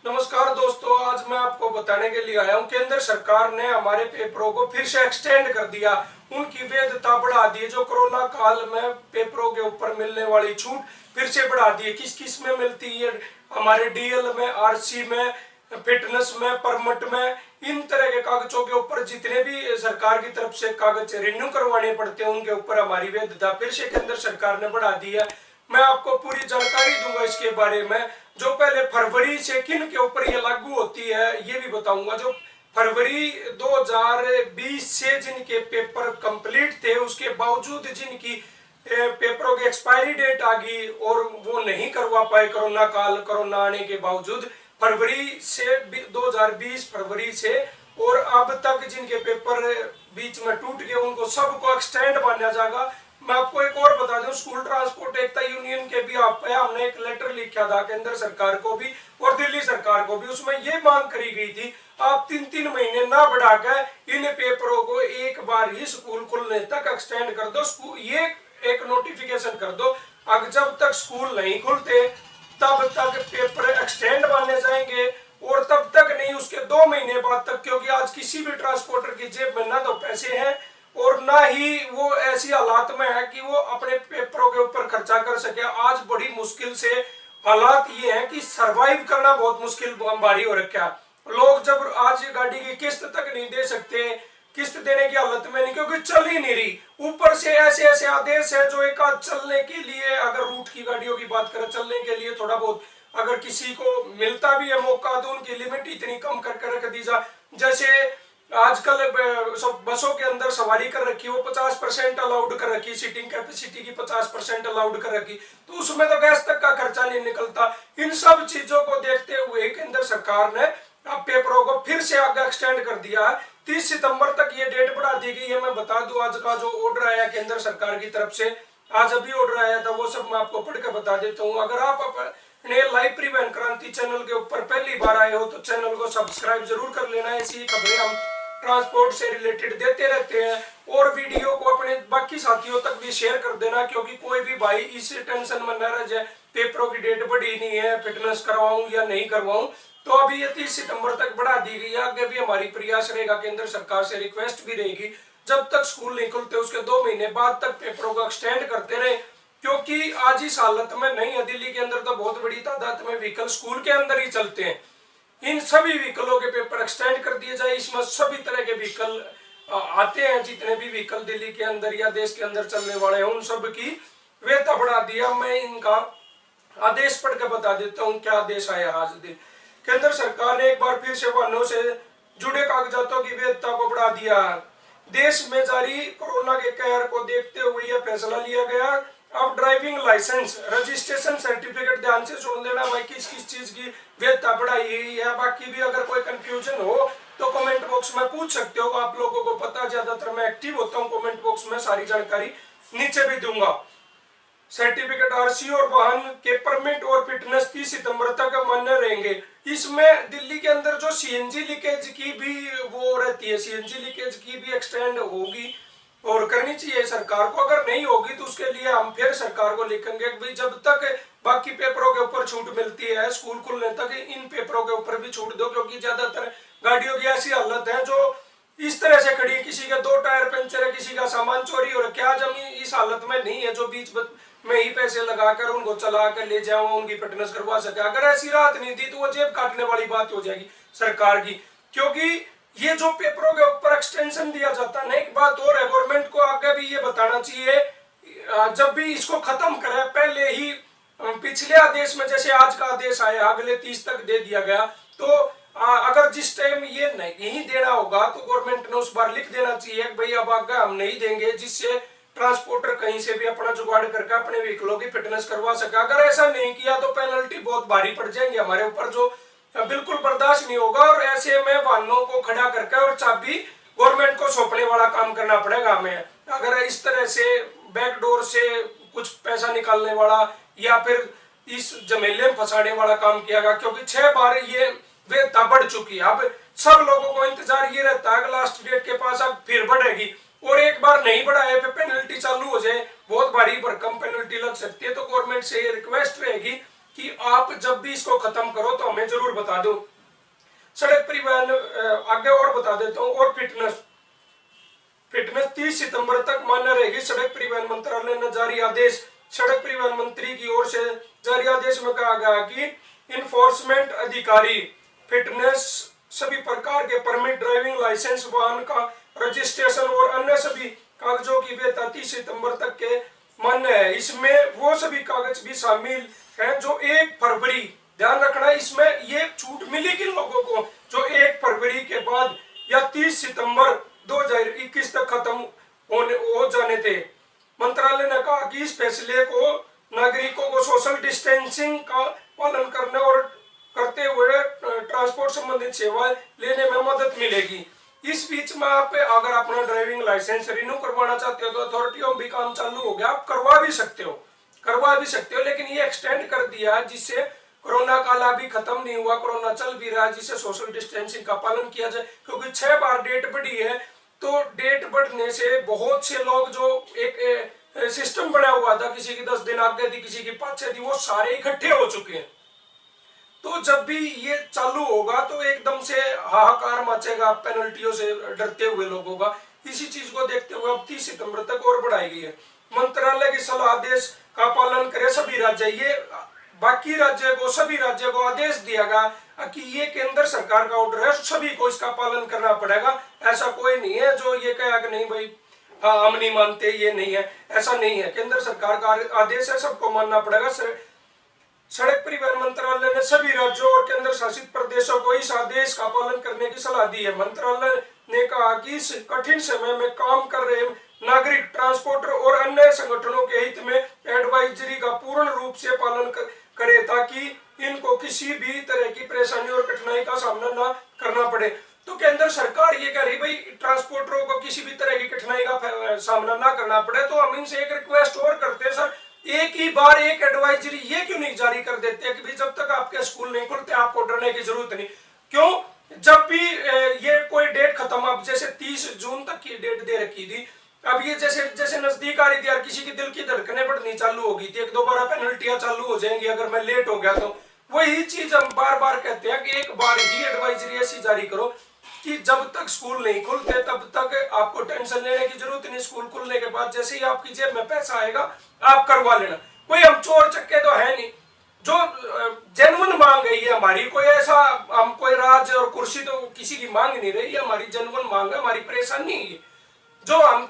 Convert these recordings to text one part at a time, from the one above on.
नमस्कार दोस्तों, आज मैं आपको बताने के लिए आया हूं। केंद्र सरकार ने हमारे पेपरों को फिर से एक्सटेंड कर दिया, उनकी वैधता बढ़ा दी। जो कोरोना काल में पेपरों के ऊपर मिलने वाली छूट फिर से बढ़ा दी है। किस किस में मिलती है? हमारे डीएल में, आरसी में, फिटनेस में, परमिट में, इन तरह के कागजों के ऊपर जितने भी सरकार की तरफ से कागज रिन्यू करवाने पड़ते हैं, उनके ऊपर हमारी वैधता फिर से केंद्र सरकार ने बढ़ा दी है। मैं आपको पूरी जानकारी दूंगा इसके बारे में। जो पहले फरवरी से किन के ऊपर ये लागू होती है ये भी बताऊंगा। जो फरवरी 2020 से जिनके पेपर कंप्लीट थे, उसके बावजूद जिनकी पेपरों की एक्सपायरी डेट आ गई और वो नहीं करवा पाए कोरोना आने के बावजूद, फरवरी से 2020 फरवरी से और अब तक जिनके पेपर बीच में टूट गए, उनको सबको एक्सटेंड माना जाएगा। मैं आपको एक और बता दूं, स्कूल ट्रांसपोर्ट एकता यूनियन के भी हमने एक लेटर लिखा था केंद्र सरकार को भी और दिल्ली सरकार को भी। उसमें ये मांग करी गई थी, आप 3-3 महीने ना बढ़ाकर इन पेपरों को एक बार ही स्कूल खुलने तक एक्सटेंड कर दो। ये एक नोटिफिकेशन कर दो, अगर जब तक स्कूल नहीं खुलते तब तक पेपर एक्सटेंड माने जाएंगे और तब तक नहीं उसके 2 महीने बाद तक। क्योंकि आज किसी भी ट्रांसपोर्टर की जेब में ना तो पैसे हैं और ना ही वो ऐसी हालात में है कि वो अपने पेपरों के ऊपर खर्चा कर सके। आज बड़ी मुश्किल से हालात ये हैं कि सरवाइव करना बहुत मुश्किल भारी हो रखा है। लोग जब आज गाड़ी की किस्त तक नहीं दे सकते, किस्त देने की हालत में नहीं, क्योंकि चल ही नहीं रही। ऊपर से ऐसे ऐसे आदेश है जो एक आध चलने के लिए, अगर रूट की गाड़ियों की बात करें, चलने के लिए थोड़ा बहुत अगर किसी को मिलता भी है मौका तो उनकी लिमिट इतनी कम करके रख दी जा। जैसे आजकल बसों के अंदर सवारी कर रखी, वो 50% अलाउड कर रखी, सीटिंग कैपेसिटी की 50% अलाउड कर रखी, तो उसमें तो गैस तक का खर्चा नहीं निकलता। इन सब चीजों को देखते हुए केंद्र सरकार ने अब पेपरों को फिर से आगे एक्सटेंड कर दिया है। 30 सितंबर तक ये डेट बढ़ा दी गई है। मैं बता दूं, आज का जो ऑर्डर आया केंद्र सरकार की तरफ से, आज अभी ऑर्डर आया था, वो सब मैं आपको पढ़ कर बता देता हूँ। अगर आप अपने लाइव परिवहन क्रांति चैनल के ऊपर पहली बार आए हो तो चैनल को सब्सक्राइब जरूर कर लेना। ऐसी खबरें हम ट्रांसपोर्ट से रिलेटेड देते रहते हैं और वीडियो को अपने बाकी साथियों तक भी शेयर कर देना, क्योंकि कोई भी भाई इस टेंशन में न रह जाए पेपरों की डेट बढ़ी नहीं है, फिटनेस करवाऊं या नहीं करवाऊं। तो अभी ये 30 सितंबर तक बढ़ा दी गई है। आगे भी हमारी प्रयास रहेगा, केंद्र सरकार से रिक्वेस्ट भी रहेगी, जब तक स्कूल नहीं खुलते उसके 2 महीने बाद तक पेपरों को एक्सटेंड करते रहे। क्योंकि आज इस हालत में नहीं है, दिल्ली के अंदर तो बहुत बड़ी तादाद में व्हीकल स्कूल के अंदर ही चलते हैं। इन सभी व्हीकलों के पेपर एक्सटेंड कर दिए जाए। इसमें सभी तरह के व्हीकल आते हैं, जितने भी व्हीकल दिल्ली के अंदर या देश के अंदर चलने वाले हैं, उन सब की वैधता बढ़ा दिया। मैं इनका आदेश पढ़ के बता देता हूँ क्या आदेश आया आज दिन। केंद्र सरकार ने एक बार फिर से वाहनों से जुड़े कागजातों की वैधता को बढ़ा दिया। देश में जारी कोरोना के कहर को देखते हुए यह फैसला लिया गया। अब ड्राइविंग लाइसेंस, रजिस्ट्रेशन सर्टिफिकेट, ध्यान से सुन लेना भाई, किस किस चीज की वैधता बढ़ाई गई है। बाकी भी अगर कोई कंफ्यूजन हो तो कमेंट बॉक्स में पूछ सकते हो, आप लोगों को पता, ज्यादातर मैं एक्टिव होता हूँ कमेंट बॉक्स में, सारी जानकारी नीचे भी दूंगा। सर्टिफिकेट, आरसी और वाहन के परमिट और फिटनेस 30 सितंबर तक मान्य रहेंगे। इसमें दिल्ली के अंदर जो सीएनजी लीकेज की भी वो रहती है, सीएनजी लीकेज की भी एक्सटेंड होगी और करनी चाहिए सरकार को। अगर नहीं होगी तो उसके लिए हम फिर सरकार को लिखेंगे कि भाई जब तक बाकी पेपरों के ऊपर छूट मिलती है स्कूल खुलने तक, इन पेपरों के ऊपर भी छूट दो। क्योंकि ज्यादातर गाड़ियों की ऐसी हालत है जो इस तरह से खड़ी है, किसी के 2 टायर पंचर है, किसी का सामान चोरी हो रहा है। आज हम इस हालत में नहीं है जो बीच में ही पैसे लगाकर उनको चला कर ले जाओ, उनकी फिटनेस करवा सके। अगर ऐसी राहत नहीं दी तो वो जेब काटने वाली बात हो जाएगी सरकार की। क्योंकि ये जो पेपरों के ऊपर एक्सटेंशन दिया जाता है ना, एक बात और है, गवर्नमेंट को आगे भी ये बताना चाहिए, जब भी इसको खत्म करे पहले ही पिछले आदेश में जैसे आज का आदेश आया अगले 30 तक दे दिया गया, तो अगर जिस टाइम ये नहीं देना होगा तो गवर्नमेंट ने उस बार लिख देना चाहिए भाई अब आगे हम नहीं देंगे, जिससे ट्रांसपोर्टर कहीं से भी अपना जुगाड़ करके अपने व्हीकलों की फिटनेस करवा सके। अगर ऐसा नहीं किया तो पेनल्टी बहुत भारी पड़ जाएंगे हमारे ऊपर, जो बिल्कुल बर्दाश्त नहीं होगा। और ऐसे में वाहनों को खड़ा करके और चाबी गवर्नमेंट को सौंपने वाला काम करना पड़ेगा हमें। अगर इस तरह से बैकडोर से कुछ पैसा निकालने वाला या फिर इस झमेले में फंसाने वाला काम किया गया, क्योंकि 6 बार ये वैधता बढ़ चुकी है। अब सब लोगों को इंतजार ये रहता है कि लास्ट डेट के पास अब फिर बढ़ेगी, और एक बार नहीं बढ़ाए पे पेनल्टी चालू हो जाए, बहुत भारी भरकम पेनल्टी लग सकती है। तो गवर्नमेंट से ये रिक्वेस्ट रहेगी कि आप जब भी इसको खत्म करो तो हमें मैं जरूर बता दूं। सड़क परिवहन आगे और बता देता हूं। और फिटनेस 30 सितंबर तक मान्य रहेगी। सड़क परिवहन मंत्रालय ने जारी आदेश। सड़क परिवहन मंत्री की ओर से जारी आदेश में कहा गया कि इन्फोर्समेंट अधिकारी फिटनेस, सभी प्रकार के परमिट, ड्राइविंग लाइसेंस, वाहन का रजिस्ट्रेशन और अन्य सभी कागजों की वैधता 30 सितंबर तक के मान्य है। इसमें वो सभी कागज भी शामिल हैं जो 1 फरवरी, ध्यान रखना, इसमें ये छूट मिली किन लोगों को, जो 1 फरवरी के बाद या 30 सितंबर 2021 तक खत्म हो जाने थे। मंत्रालय ने कहा कि इस फैसले को नागरिकों को सोशल डिस्टेंसिंग का पालन करने और करते हुए ट्रांसपोर्ट संबंधित सेवाएं लेने में मदद मिलेगी। इस बीच में आप अगर अपना ड्राइविंग लाइसेंस रिन्यू करवाना चाहते हो तो अथॉरिटियों भी काम चालू हो गया, आप करवा भी सकते हो, लेकिन ये एक्सटेंड कर दिया जिससे कोरोना काल अभी खत्म नहीं हुआ, कोरोना चल भी रहा है, जिससे सोशल डिस्टेंसिंग का पालन किया जाए। क्योंकि 6 बार डेट बढ़ी है, तो डेट बढ़ने से बहुत से लोग, जो एक सिस्टम बना हुआ था, किसी की 10 दिन आगे थी, किसी की 5-6 थी, वो सारे इकट्ठे हो चुके हैं। तो जब भी ये चालू होगा तो एकदम से हाहाकार मचेगा पेनल्टियों से डरते हुए लोगों का। इसी चीज को देखते हुए अब 30 सितंबर तक और बढ़ाई गई है। मंत्रालय की सलाह आदेश का पालन करें सभी राज्य। ये बाकी सभी राज्यों को आदेश दिया गया कि ये केंद्र सरकार का ऑर्डर है, सभी को इसका पालन करना पड़ेगा। ऐसा कोई नहीं है जो ये कहेगा कि नहीं भाई हाँ हम नहीं मानते, ये नहीं है, ऐसा नहीं है। केंद्र सरकार का आदेश है, सबको मानना पड़ेगा। सड़क परिवहन मंत्रालय ने सभी राज्यों और केंद्र शासित प्रदेशों को इस आदेश का पालन करने की सलाह दी है। मंत्रालय ने कहा कि इस कठिन समय में काम कर रहे नागरिक, ट्रांसपोर्टर और अन्य संगठनों के हित में एडवाइजरी का पूर्ण रूप से पालन करे ताकि इनको किसी भी तरह की परेशानी और कठिनाई का सामना न करना पड़े। तो केंद्र सरकार ये कह रही भाई ट्रांसपोर्टरों को किसी भी तरह की कठिनाई का सामना ना करना पड़े। तो हम इनसे एक रिक्वेस्ट और करते हैं, सर एक ही बार एक एडवाइजरी ये क्यों नहीं जारी कर देते हैं कि भाई जब तक आपके स्कूल नहीं खुलते आपको डरने की जरूरत नहीं। क्यों, जब भी ये कोई डेट खत्म, अब जैसे 30 जून तक की डेट दे रखी थी, अब ये जैसे जैसे नजदीक आ रही थी यार, किसी की दिल की धड़कनें बढ़नी चालू होगी थी, 1-2 बार पेनल्टियां चालू हो जाएंगी अगर मैं लेट हो गया तो। वही चीज हम बार बार कहते हैं कि एक बार ही एडवाइजरी ऐसी जारी करो कि जब तक स्कूल नहीं खुलते तब तक आपको टेंशन लेने की जरूरत नहीं। स्कूल खुलने के बाद जैसे ही आपकी जेब में पैसा आएगा आप करवा लेना। कोई हम चोर चक्के तो है नहीं, जो जेन्युइन मांग है ये हमारी, कोई ऐसा हम कोई राज और कुर्सी तो किसी की मांग नहीं रही, हमारी जेन्युइन मांग है, हमारी परेशानी है जो हम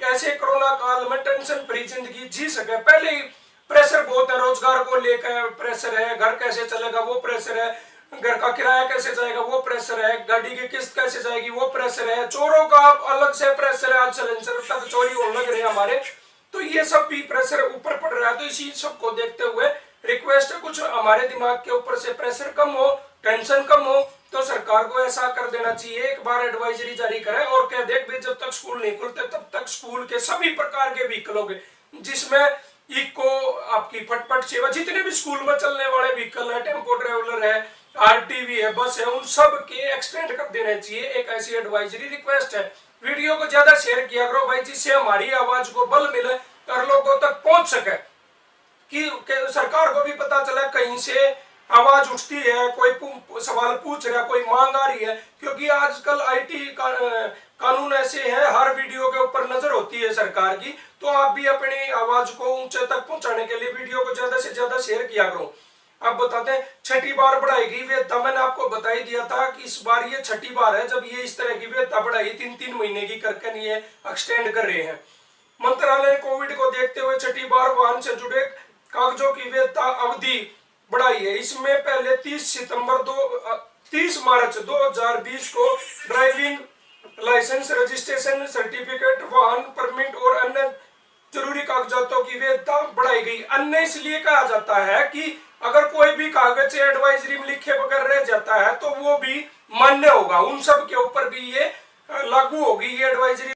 ऐसे कोरोना काल में टेंशन फ्री जिंदगी जी सके। पहले ही प्रेशर बहुत है, रोजगार को लेकर प्रेशर है, घर कैसे चलेगा वो प्रेशर है, घर का किराया कैसे जाएगा वो प्रेशर है, गाड़ी की किस्त कैसे जाएगी वो प्रेशर है, चोरों का अलग से प्रेशर है, आज सिलेंडर तक चोरी होने लग रहे हैं हमारे, तो ये सब भी प्रेशर ऊपर पड़ रहा है। तो इसी सब को देखते हुए रिक्वेस्ट है कुछ हमारे दिमाग के ऊपर से प्रेशर कम हो, टेंशन कम हो, तो सरकार को ऐसा कर देना चाहिए, एक बार एडवाइजरी जारी करे और कह दे भाई जब तक स्कूल नहीं खुलते तब तक स्कूल के सभी प्रकार के व्हीकल हो गए, जिसमें इको, आपकी फटफट सेवा, जितने भी स्कूल में चलने वाले व्हीकल है, टेम्पो ट्रेवलर है, आरटीवी है, बस है, उन सब के एक्सटेंड कर देना चाहिए। एक ऐसी एडवाइजरी रिक्वेस्ट है। वीडियो को ज्यादा शेयर किया करो भाई, जिससे हमारी आवाज को बल मिले और लोगों तक पहुंच सके, कि सरकार को भी पता चला कहीं से आवाज उठती है, कोई सवाल पूछ रहा है, कोई मांग आ रही है। क्योंकि आजकल आईटी कानून ऐसे हैं, हर वीडियो के ऊपर नजर होती है सरकार की, तो आप भी अपनी आवाज को ऊंचे तक पहुंचाने के लिए वीडियो को ज्यादा से ज्यादा शेयर किया करो। अब बताते हैं, 6ठी बार बढ़ाई गई वेतन, मैंने आपको बता ही दिया था कि इस बार ये 6ठी बार है जब ये इस तरह की वेतन बढ़ाई, 3-3 महीने की करके ये एक्सटेंड कर रहे हैं। मंत्रालय ने कोविड को देखते हुए 6ठी बार वाहन से जुड़े कागजों की वेतन अवधि बढ़ाई है। इसमें पहले 30 मार्च 2020 को ड्राइविंग लाइसेंस, रजिस्ट्रेशन सर्टिफिकेट, वाहन परमिट और अन्य जरूरी कागजातों की वैधता बढ़ाई गई। अन्य इसलिए कहा जाता है कि अगर कोई भी कागज एडवाइजरी में लिखे बगैर रह जाता है तो वो भी मान्य होगा, उन सब के ऊपर भी ये लागू होगी ये एडवाइजरी।